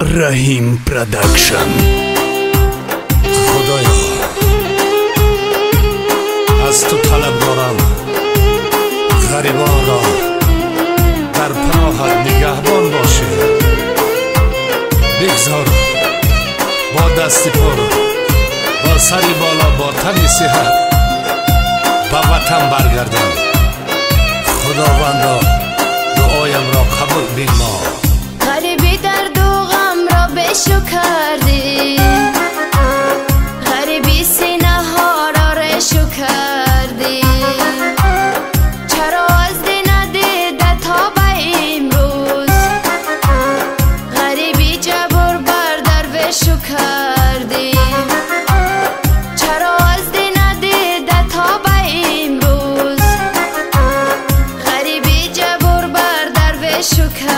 رحیم پروداکشن. خدایا از تو طلب دارم غریبان را در پناهت نگهبان باشه. بگذار با دستی پر با سری بالا با تنی صحت به وطن برگردم. خداوندا دعایم را قبول بنما. غریبی درد و غم را بشو کردی، غریبی سینه ها را رشو کردی. چرا از دی ندیده تا به امروز، غریبی جبر بر درویشو کردی. چرا از دی ندیده تا به امروز، غریبی جبر بر درویشو کردی.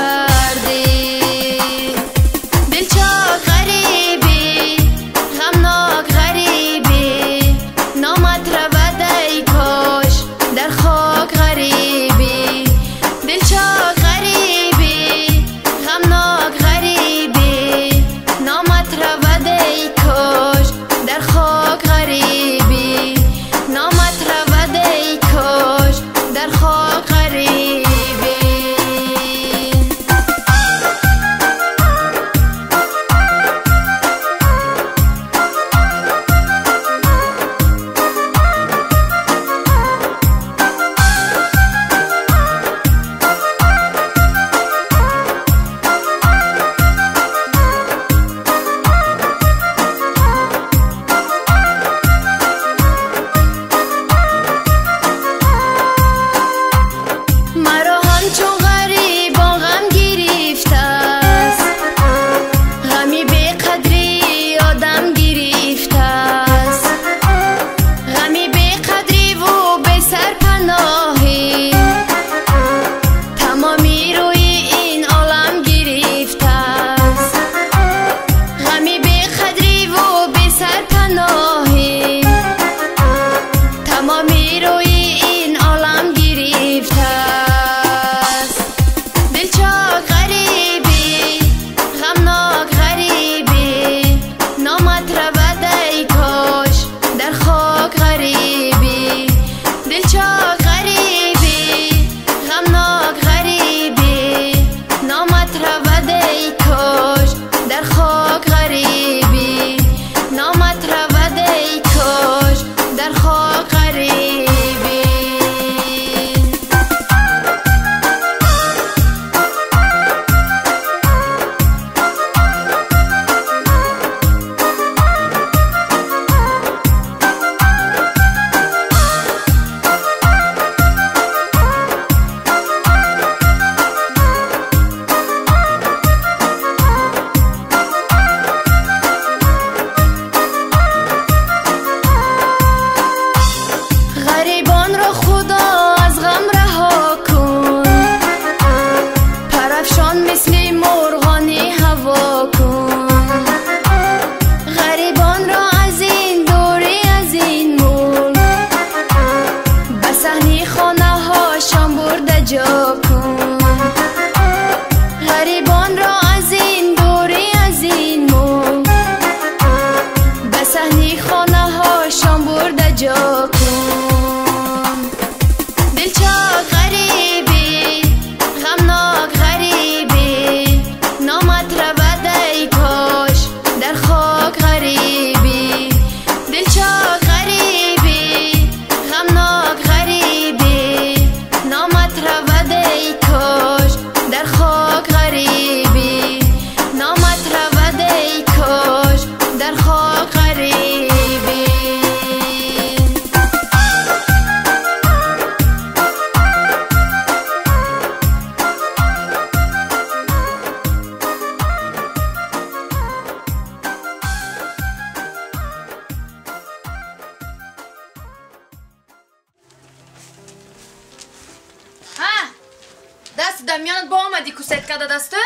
میانت با آمدی کوست کده دسته؟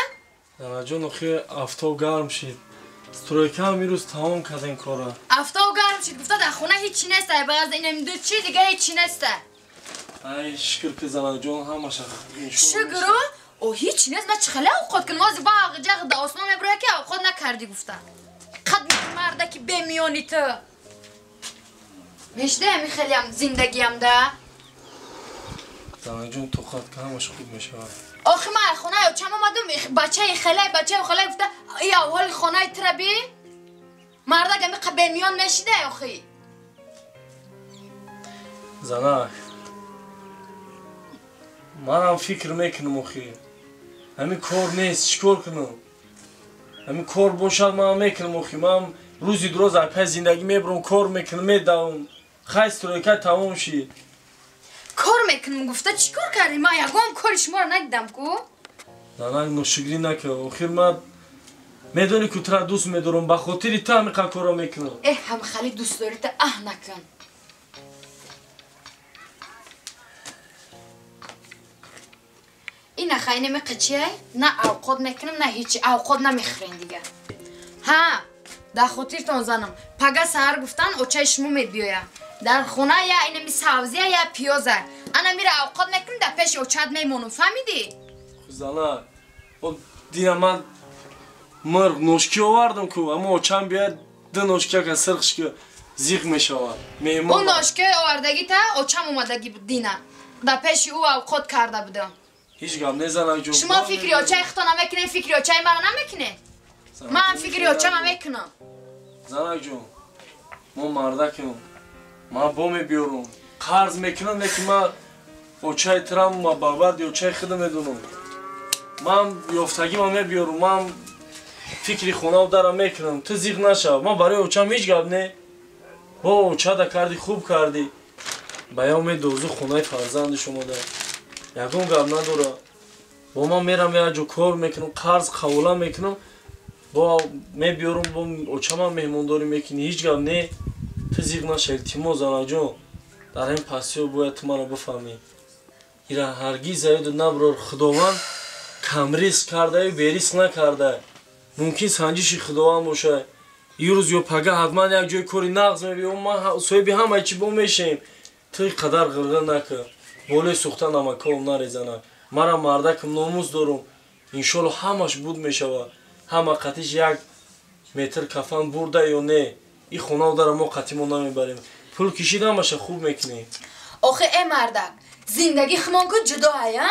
نه جون اخی افتاب گرم شید. سترویکه هم میروز تمام کده این کاره. افتاب گرم شید گفته در خونه هیچی نسته بغض اینم دو چی دیگه هیچی نسته. ای شکر که زنه جون همشه شکرو؟ او هیچی نیست من چخله اوقات کنم وازی باق جغ دا آسمان مبروه که اوقات کردی گفتم قد مرده که بمیانی تو میشته همی خیلی هم زندگیم ده زنک جون تو خواهد که همش خوب میشه آخی من خونه یا چم اومدم بچه خاله گفته یا اول خونه تربی مرده همی قد بمیان نشیده آخی زنک من هم فکر میکنم آخی همین کار نیست چیکار کنم همین کار باشد من هم میکنم آخی من روزی دروز از پس زندگی میبرم کار میکنم میدوم خیست روی که تمام شید کار میکنم گفته چی کار کردی من یکم کار شما رو ندیدم کو زنک نوشگری نکه آخر من میدونی که تو را دوست میدارم به خاطر تو همین کارا میکنم هم خالی دوست داری تا نکن این خیلی نمی قچیه نه اوقات میکنم نه هیچی اوقات نمیخورین دیگه ها در خاطرتون زنم پگه سهر گفتن اوچه شما میبیویه در خونه یا اینمی سبزیه یا پیازه انا میره اوقات میکنم در پیش اوچت میمونم فهمیدی؟ زنک دیگه من مرغ نوشکی آوردم که اما اوچم بیاید ده نوشکی که سرخش که زیغ میشود اون نوشکی آوردگی تا اوچم اومدگی بود دینه در پیش او اوقات کرده بودم هیچ گم نه زنک جون شما فکری اوچه اختو نمیکنه فکری اوچه مرا نمیکنه من فکری اوچه میکنم زنک جون ما مردکم من با میبیارم قرض میکنم لیکن من اوچه ترم و بربرد اوچه خود میدونم من یافتگی من میبیارم من فکری خونه و درم میکنم تو زیغ نشو من برای اوچم هیچ گب نه با اوچه دا کردی خوب کردی باید میدوزو خونه فرزند شما ده یکم گب نداره با من میرم یه جو کار میکنم قرض قولا میکنم با میبیارم با اوچه من مهمانداری میکنی هیچ گب نه تو زیغ نشو التیما زنک جون در این پسیو باید تو منو بفهمی ایرا هرگیز اید نبرار خداوند کم ریسک کرده و بریسک نکرده ممکن سنجیشی خداوند باشه یه روز یا پگه حتما یک جای کاری نقض میبیم ما صاحبی همه چی با میشیم توی قدر غرغر نکر بالای سوخته نمکه هم نریزنه مرا مردکم ناموز دارم انشالله همش بود میشوه همه قطیش یک متر کفن برده یا نه این خونه داره ما قطیمون نمیبریم پول کشید همشه خوب میکنیم آخه ای مردک زندگی خمان که جدا هیا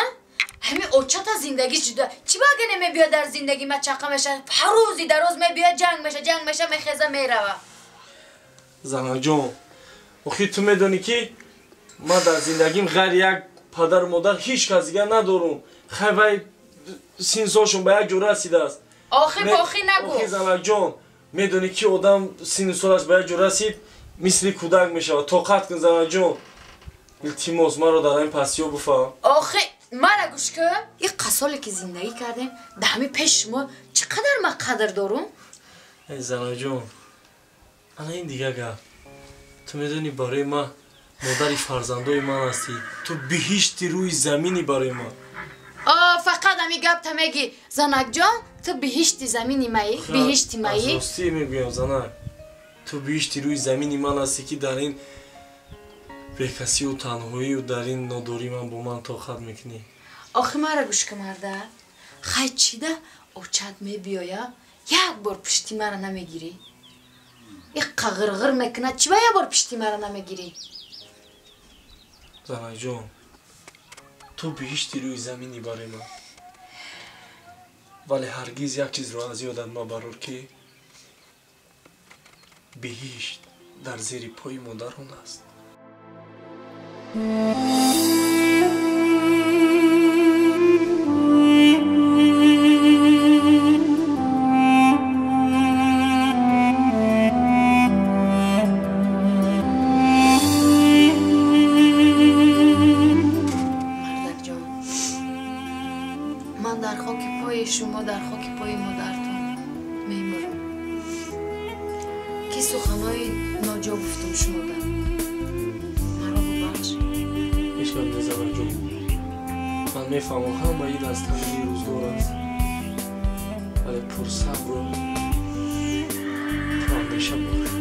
همین اوچه تا زندگی جدا چی باگه نمیبیا در زندگی ما چقه میشه هر روزی در روز میبیا جنگ میشه میخیزه میروه زنک جون آخه تو میدونی که ما در زندگیم غیر یک پدر و مادر هیچ کس دیگه ندارم خیلی سینساشون به یک جور رسیده است آخه باخی نگو آخه زنک جون میدونی که آدم سینسالش به یک جور رسید مثل کودک میشه طاقت کن زنک جون التیماس ما رو در این پسیو بفهم آخه مرا گوش که این قصالی که زندگی کردیم در همین پیش ما چقدر ما قدر دارم ای زنک جون انا این دیگه گفت تو میدونی برای ما مادری فرزندای من هستی تو بهشتی روی زمینی برای ما فقط همی گفت میگی زنک جان تو بهشتی زمینی مایی بهشتی مایی از راستی میگویم زنک تو بهشتی روی زمینی من هستی که در این بیکسی و تنهایی و در این نداری من با من طاقت میکنی آخه مرا گوش که مرده خیلی چیده اوچت میبیایا یک بار پشتی مرا نمیگیری یک قغرغر میکنه چی با یک بار پشتی مرا نمیگیری زنک جون تو بهشتی روی زمینی برای من ولی هرگیز یک چیز رو از یادت مبرار که بهشت در زیر پای مادران است من در خاک پای شما در خاک پای مادرتون میمرم که سخنهای ناجا گفتم شما در مرا ببخش هیچ کم نزنک جون من میفهمم همه این از تنگی روزگار است ولی پر صبر و تو اندیشه باش